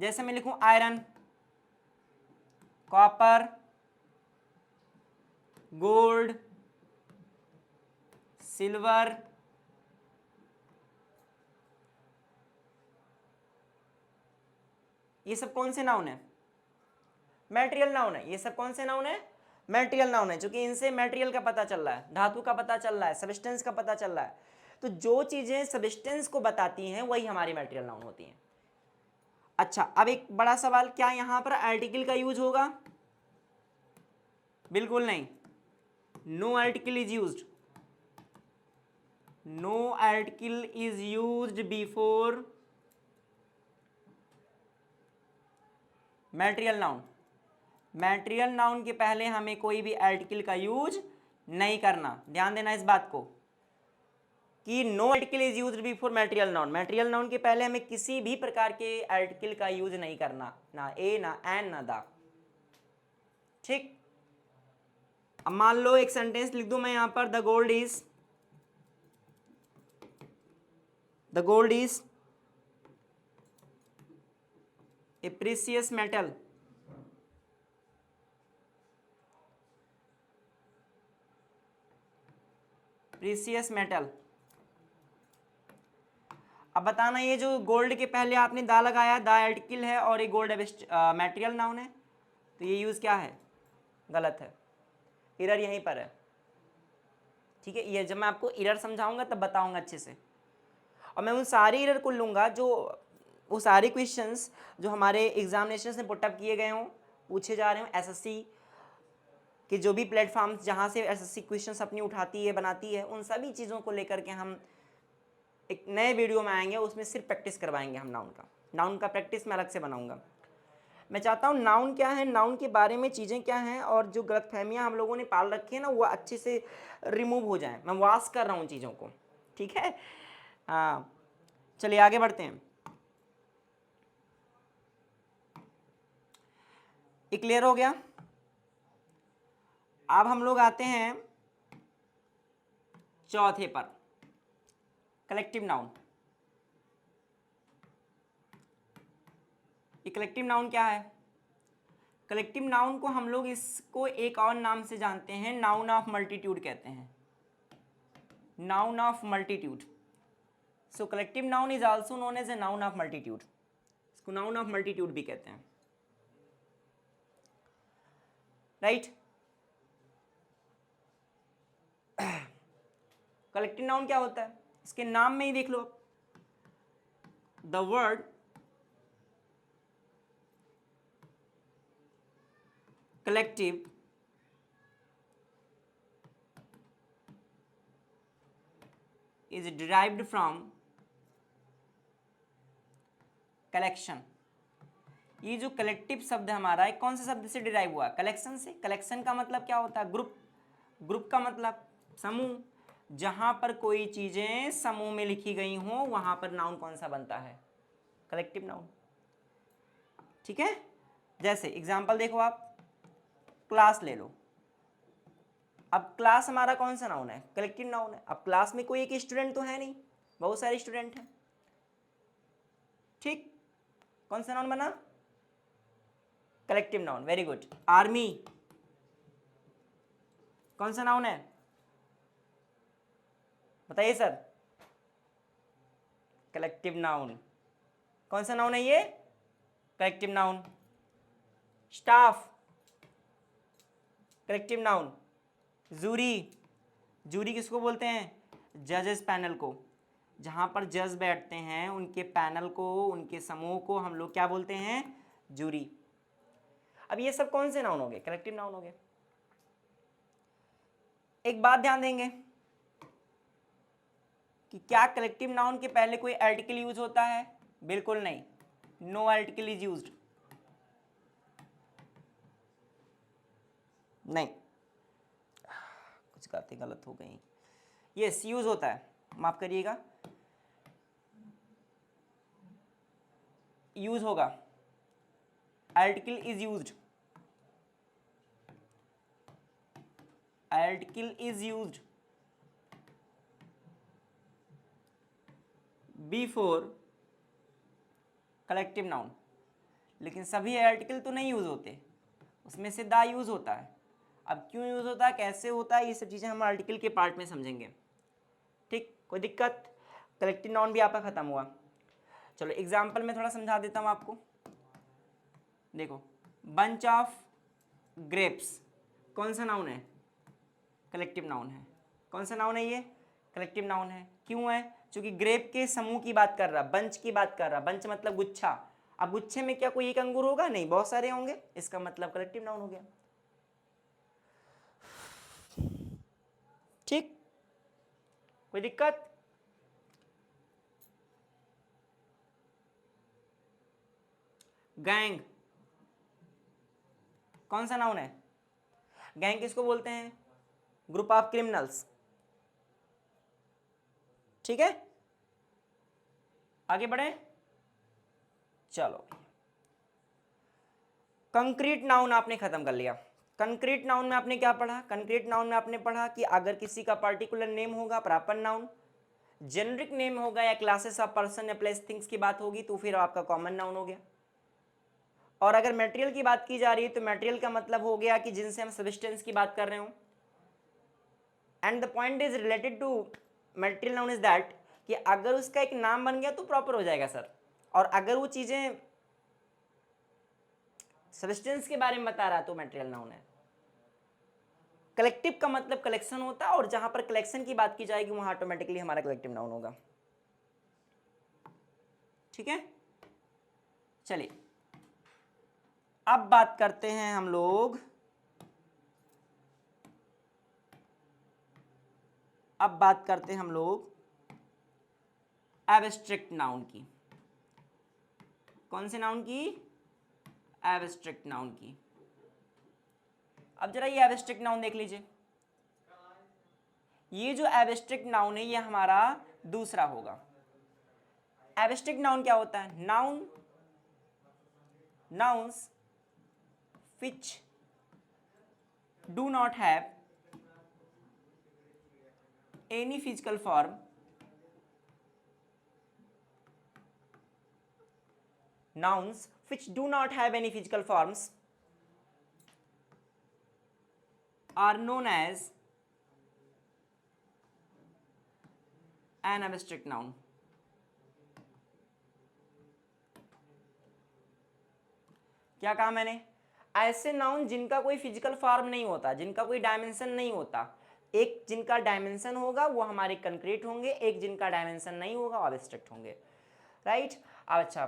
जैसे मैं लिखूं आयरन, कॉपर, गोल्ड, सिल्वर, ये सब कौन से नाउन है, मटेरियल नाउन है। ये सब कौन से नाउन है, मटेरियल नाउन है, क्योंकि इनसे मटेरियल का पता चल रहा है, धातु का पता चल रहा है, सब्सटेंस का पता चल रहा है। तो जो चीजें सब्सटेंस को बताती हैं वही हमारी मटेरियल नाउन होती हैं। अच्छा, अब एक बड़ा सवाल, क्या यहां पर आर्टिकल का यूज होगा, बिल्कुल नहीं, no article is used, no article is used before material noun. Material noun के पहले हमें कोई भी आर्टिकल का यूज नहीं करना, ध्यान देना इस बात को कि no article is used before material noun. Material noun के पहले हमें किसी भी प्रकार के आर्टिकल का यूज नहीं करना, ना ए, ना एन, ना दा, ठीक। अब मान लो एक सेंटेंस लिख दूं मैं यहां पर, the gold is a precious metal. Precious metal. अब बताना, ये जो गोल्ड के पहले आपने दा लगाया, दा आर्टिकल है और ये गोल्ड मटेरियल नाउन है, तो ये यूज क्या है, गलत है, एरर यहीं पर है, ठीक है। ये जब मैं आपको एरर समझाऊंगा तब बताऊंगा अच्छे से, और मैं उन सारे एरर को लूंगा जो वो सारे क्वेश्चंस जो हमारे एग्जामिनेशन में पुटअप किए गए हों, पूछे जा रहे हों, एसएससी कि जो भी प्लेटफॉर्म्स जहाँ से एसएससी क्वेश्चंस अपनी उठाती है, बनाती है, उन सभी चीज़ों को लेकर के हम एक नए वीडियो में आएंगे, उसमें सिर्फ प्रैक्टिस करवाएंगे हम नाउन का प्रैक्टिस मैं अलग से बनाऊंगा। मैं चाहता हूँ नाउन क्या है, नाउन के बारे में चीज़ें क्या हैं, और जो गलतफहमियाँ हम लोगों ने पाल रखी है ना वो अच्छे से रिमूव हो जाए। मैं वाश कर रहा हूँ चीज़ों को, ठीक है। हाँ, चलिए आगे बढ़ते हैं। ये क्लियर हो गया। अब हम लोग आते हैं चौथे पर, कलेक्टिव नाउन। ये कलेक्टिव नाउन क्या है, कलेक्टिव नाउन को हम लोग इसको एक और नाम से जानते हैं, नाउन ऑफ मल्टीट्यूड कहते हैं, noun of multitude. So collective noun is also known as a noun of multitude, इसको नाउन ऑफ मल्टीट्यूड भी कहते हैं, राइट। कलेक्टिव नाउन क्या होता है, इसके नाम में ही देख लो, the word collective is derived from collection. ये जो कलेक्टिव शब्द हमारा है कौन से शब्द से डिराइव हुआ? कलेक्शन से। कलेक्शन का मतलब क्या होता है? ग्रुप। ग्रुप का मतलब समूह। जहां पर कोई चीजें समूह में लिखी गई हो वहां पर नाउन कौन सा बनता है? Collective noun. ठीक है, जैसे एग्जांपल देखो आप, क्लास ले लो। अब क्लास हमारा कौन सा नाउन है? कलेक्टिव नाउन है। अब क्लास में कोई एक स्टूडेंट तो है नहीं, बहुत सारे स्टूडेंट हैं। ठीक, कौन सा नाउन बना? Collective noun. Very good. Army कौन सा नाउन है? बताइए सर। Collective noun. कौन सा नाउन है ये? Collective noun. Staff collective noun. Jury, jury किसको बोलते हैं? जजेस पैनल को। जहां पर जज बैठते हैं उनके पैनल को, उनके समूह को हम लोग क्या बोलते हैं? जूरी। अब ये सब कौन से नाउन हो गए? कलेक्टिव नाउन हो गए। एक बात ध्यान देंगे कि क्या कलेक्टिव नाउन के पहले कोई आर्टिकल यूज होता है? बिल्कुल नहीं, नो आर्टिकल इज यूज्ड। नहीं, कुछ बातें गलत हो गई। यस, यूज होता है, माफ करिएगा, यूज होगा। Article is used, article is used before collective noun. लेकिन सभी आर्टिकल तो नहीं यूज होते, उसमें से दा यूज होता है। अब क्यों यूज होता है, कैसे होता है, ये सब चीजें हम आर्टिकल के पार्ट में समझेंगे। ठीक, कोई दिक्कत? कलेक्टिव नाउन भी आपका खत्म हुआ। चलो एग्जाम्पल में थोड़ा समझा देता हूं आपको। देखो, बंच ऑफ ग्रेप्स कौन सा नाउन है? कलेक्टिव नाउन है। कौन सा नाउन है ये? कलेक्टिव नाउन है। क्यों है? क्योंकि ग्रेप के समूह की बात कर रहा, बंच की बात कर रहा। बंच मतलब गुच्छा। अब गुच्छे में क्या कोई एक अंगूर होगा? नहीं, बहुत सारे होंगे, इसका मतलब कलेक्टिव नाउन हो गया। ठीक, कोई दिक्कत? गैंग कौन सा नाउन है? गैंग किसको बोलते हैं? Group of criminals. ठीक है, आगे बढ़े। चलो, कंक्रीट नाउन आपने खत्म कर लिया। कंक्रीट नाउन में आपने क्या पढ़ा? कंक्रीट नाउन में आपने पढ़ा कि अगर किसी का पर्टिकुलर नेम होगा प्रॉपर नाउन, जेनरिक नेम होगा या क्लासेस ऑफ पर्सन या प्लेस थिंग्स की बात होगी तो फिर आपका कॉमन नाउन हो गया। और अगर मटेरियल की बात की जा रही है तो मटेरियल का मतलब हो गया कि जिनसे हम सब्सटेंस की बात कर रहे हो। And the point is related to material noun is that कि अगर उसका एक नाम बन गया तो प्रॉपर हो जाएगा सर। और अगर वो चीजें सब्सटेंस के बारे में बता रहा है तो मटेरियल नाउन है। कलेक्टिव का मतलब कलेक्शन होता है, और जहां पर कलेक्शन की बात की जाएगी वहां ऑटोमेटिकली हमारा कलेक्टिव नाउन होगा। ठीक है, चलिए अब बात करते हैं हम लोग, अब बात करते हैं हम लोग एब्स्ट्रैक्ट नाउन की। कौन से नाउन की? एब्स्ट्रैक्ट नाउन की। अब जरा ये एब्स्ट्रैक्ट नाउन देख लीजिए। ये जो एब्स्ट्रैक्ट नाउन है ये हमारा दूसरा होगा। एब्स्ट्रैक्ट नाउन क्या होता है? Noun, nouns which do not have any physical form, nouns which do not have any physical forms are known as an abstract noun. क्या कहा मैंने? ऐसे नाउन जिनका कोई फिजिकल फॉर्म नहीं होता, जिनका कोई डायमेंशन नहीं होता। एक जिनका डायमेंशन होगा वो हमारे कंक्रीट होंगे, एक जिनका डायमेंशन नहीं होगा वो एब्स्ट्रैक्ट होंगे। राइट। अब अच्छा,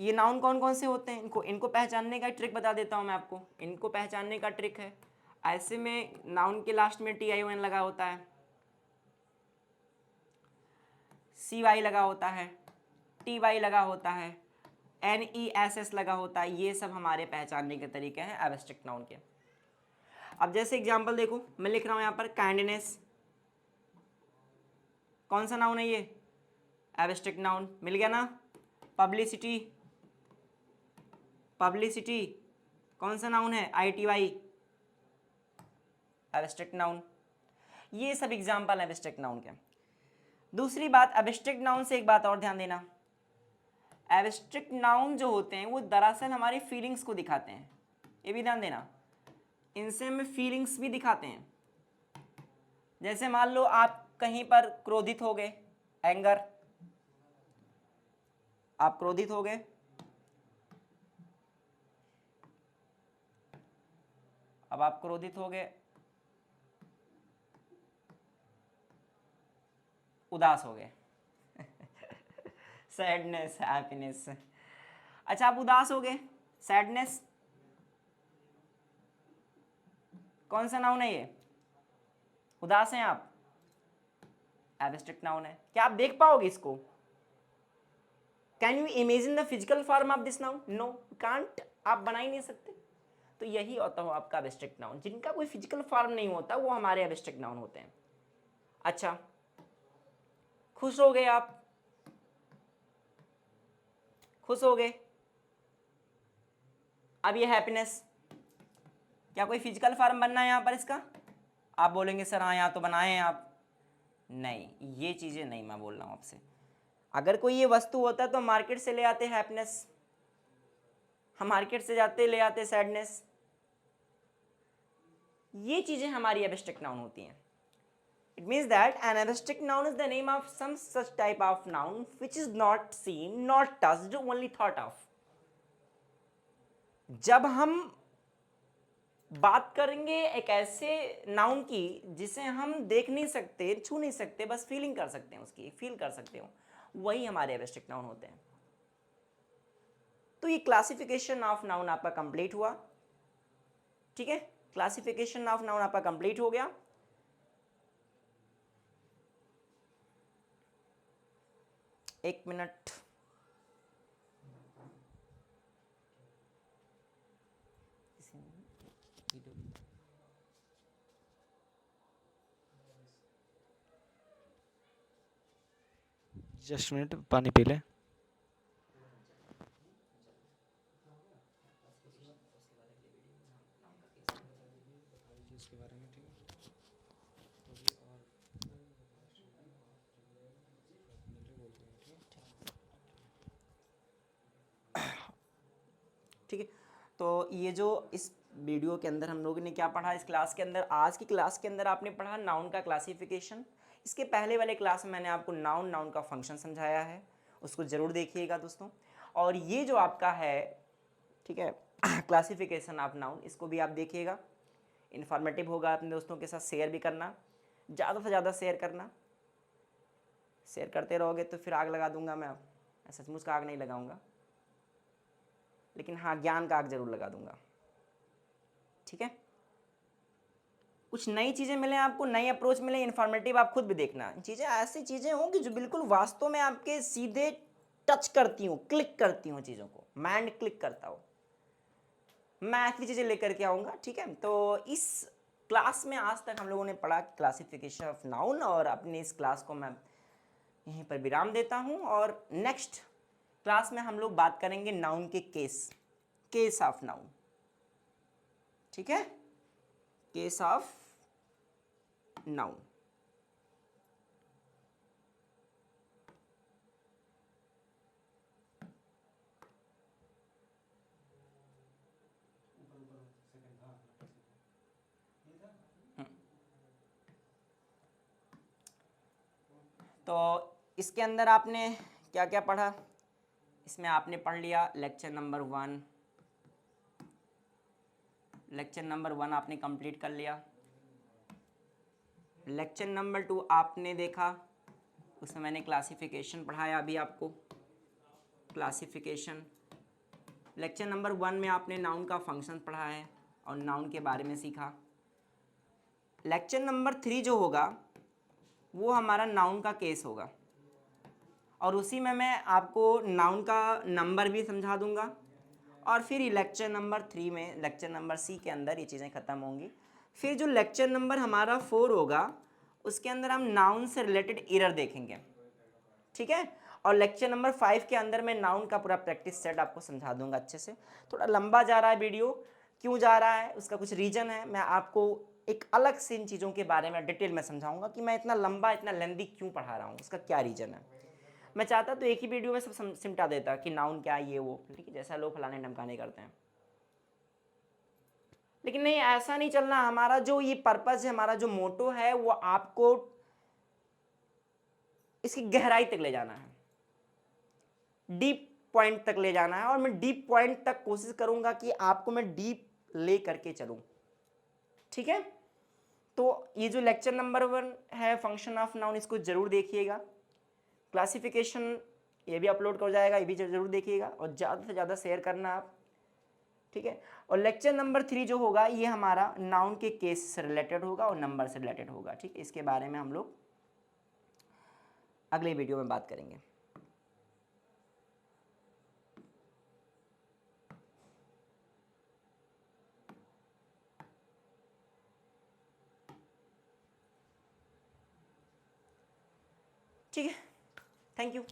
ये नाउन कौन कौन से होते हैं, इनको पहचानने का ट्रिक बता देता हूँ मैं आपको। इनको पहचानने का ट्रिक है, ऐसे में नाउन के लास्ट में TION लगा होता है, CY लगा होता है, TY लगा होता है, NESS लगा होता है। ये सब हमारे पहचानने के तरीके हैं एब्स्ट्रैक्ट नाउन के। अब जैसे एग्जांपल देखो, मैं लिख रहा हूँ यहाँ पर काइंडनेस, कौन सा नाउन है ये, एब्स्ट्रैक्ट नाउन, मिल गया ना। पब्लिसिटी, पब्लिसिटी कौन सा नाउन है, ITY, एब्स्ट्रैक्ट नाउन। ये सब एग्जांपल है एब्स्ट्रैक्ट नाउन के। दूसरी बात, एब्स्ट्रैक्ट नाउन से एक बात और ध्यान देना, एब्स्ट्रैक्ट नाउन जो होते हैं वो दरअसल हमारी फीलिंग्स को दिखाते हैं, ये भी ध्यान देना, इनसे हमें फीलिंग्स भी दिखाते हैं। जैसे मान लो आप कहीं पर क्रोधित हो गए, एंगर, आप क्रोधित हो गए, अब आप क्रोधित हो गए, उदास हो गए सैडनेस, हैप्पीनेस। अच्छा आप उदास हो गए, सैडनेस कौन सा नाउन है ये, उदास हैं आप, एब्स्ट्रैक्ट नाउन है। क्या आप देख पाओगे इसको, can you imagine the physical form of this noun, no can't, आप बना ही नहीं सकते। तो यही होता हो आपका एब्स्ट्रैक्ट नाउन, जिनका कोई फिजिकल फॉर्म नहीं होता वो हमारे एब्स्ट्रैक्ट नाउन होते हैं। अच्छा खुश हो गए आप, खुश हो गए, अब ये हैप्पीनेस, क्या कोई फिजिकल फॉर्म बनना है यहाँ पर इसका, आप बोलेंगे सर हाँ यहाँ तो बनाए हैं आप, नहीं ये चीज़ें नहीं मैं बोल रहा हूँ आपसे। अगर कोई ये वस्तु होता तो मार्केट से ले आते हैप्पीनेस, हम मार्केट से जाते ले आते सैडनेस। ये चीज़ें हमारी एब्स्ट्रैक्ट नाउन होती हैं। It means that an abstract noun is the name of some such type of noun which is not seen, not touched, only thought of. जब हम बात करेंगे एक ऐसे नाउन की जिसे हम देख नहीं सकते, छू नहीं सकते, बस फीलिंग कर सकते हैं, उसकी फील कर सकते हो, वही हमारे एब्स्ट्रैक्ट नाउन होते हैं। तो ये क्लासिफिकेशन ऑफ नाउन आपका कंप्लीट हुआ, ठीक है, क्लासिफिकेशन ऑफ नाउन आपका कंप्लीट हो गया। एक मिनट, जस्ट मिनट, पानी पी ले। ठीक है, तो ये जो इस वीडियो के अंदर हम लोगों ने क्या पढ़ा, इस क्लास के अंदर, आज की क्लास के अंदर आपने पढ़ा नाउन का क्लासिफिकेशन। इसके पहले वाले क्लास में मैंने आपको नाउन का फंक्शन समझाया है, उसको ज़रूर देखिएगा दोस्तों। और ये जो आपका है, ठीक है, क्लासिफिकेशन ऑफ नाउन, इसको भी आप देखिएगा, इन्फॉर्मेटिव होगा, अपने दोस्तों के साथ शेयर भी करना, ज़्यादा से ज़्यादा शेयर करना। शेयर करते रहोगे तो फिर आग लगा दूंगा मैं, सचमुच का आग नहीं लगाऊंगा, लेकिन हाँ ज्ञान का आग जरूर लगा दूंगा, ठीक है। कुछ नई चीज़ें मिले आपको, नई अप्रोच मिले, इन्फॉर्मेटिव, आप खुद भी देखना। चीज़ें ऐसी चीज़ें होंगी जो बिल्कुल वास्तव में आपके सीधे टच करती हूँ, क्लिक करती हूँ, चीज़ों को माइंड क्लिक करता हो, मैं ऐसी चीज़ें लेकर के आऊँगा, ठीक है। तो इस क्लास में आज तक हम लोगों ने पढ़ा क्लासिफिकेशन ऑफ नाउन, और अपनी इस क्लास को मैं यहीं पर विराम देता हूँ, और नेक्स्ट क्लास में हम लोग बात करेंगे नाउन के केस ऑफ नाउन, ठीक है, केस ऑफ नाउन। तो इसके अंदर आपने क्या क्या पढ़ा, इसमें आपने पढ़ लिया लेक्चर नंबर 1, लेक्चर नंबर 1 आपने कंप्लीट कर लिया। लेक्चर नंबर 2 आपने देखा, उसमें मैंने क्लासिफिकेशन पढ़ाया अभी आपको, क्लासिफिकेशन लेक्चर नंबर 1 में आपने नाउन का फंक्शन पढ़ा है और नाउन के बारे में सीखा। लेक्चर नंबर 3 जो होगा वो हमारा नाउन का केस होगा, और उसी में मैं आपको नाउन का नंबर भी समझा दूंगा, और फिर लेक्चर नंबर 3 में, लेक्चर नंबर सी के अंदर ये चीज़ें ख़त्म होंगी। फिर जो लेक्चर नंबर हमारा 4 होगा उसके अंदर हम नाउन से रिलेटेड एरर देखेंगे, ठीक है। और लेक्चर नंबर 5 के अंदर मैं नाउन का पूरा प्रैक्टिस सेट आपको समझा दूंगा अच्छे से। थोड़ा लंबा जा रहा है वीडियो, क्यों जा रहा है उसका कुछ रीज़न है, मैं आपको एक अलग से इन चीज़ों के बारे में डिटेल में समझाऊंगा कि मैं इतना लंबा इतना लेंदी क्यों पढ़ा रहा हूँ, उसका क्या रीज़न है। मैं चाहता तो एक ही वीडियो में सब सिमटा देता कि नाउन क्या है ये वो, ठीक है, जैसा लोग फलाने ढमकाने करते हैं, लेकिन नहीं, ऐसा नहीं चलना। हमारा जो ये पर्पस है, हमारा जो मोटो है, वो आपको इसकी गहराई तक ले जाना है, डीप पॉइंट तक ले जाना है, और मैं डीप पॉइंट तक कोशिश करूंगा कि आपको मैं डीप ले करके चलूं, ठीक है। तो ये जो लेक्चर नंबर 1 है फंक्शन ऑफ नाउन, इसको जरूर देखिएगा। क्लासिफिकेशन ये भी अपलोड कर जाएगा, ये भी जरूर देखिएगा, और ज़्यादा से ज़्यादा शेयर करना आप, ठीक है। और लेक्चर नंबर 3 जो होगा ये हमारा नाउन के केस से रिलेटेड होगा और नंबर से रिलेटेड होगा, ठीक है। इसके बारे में हम लोग अगले वीडियो में बात करेंगे। ठीक है, थैंक यू।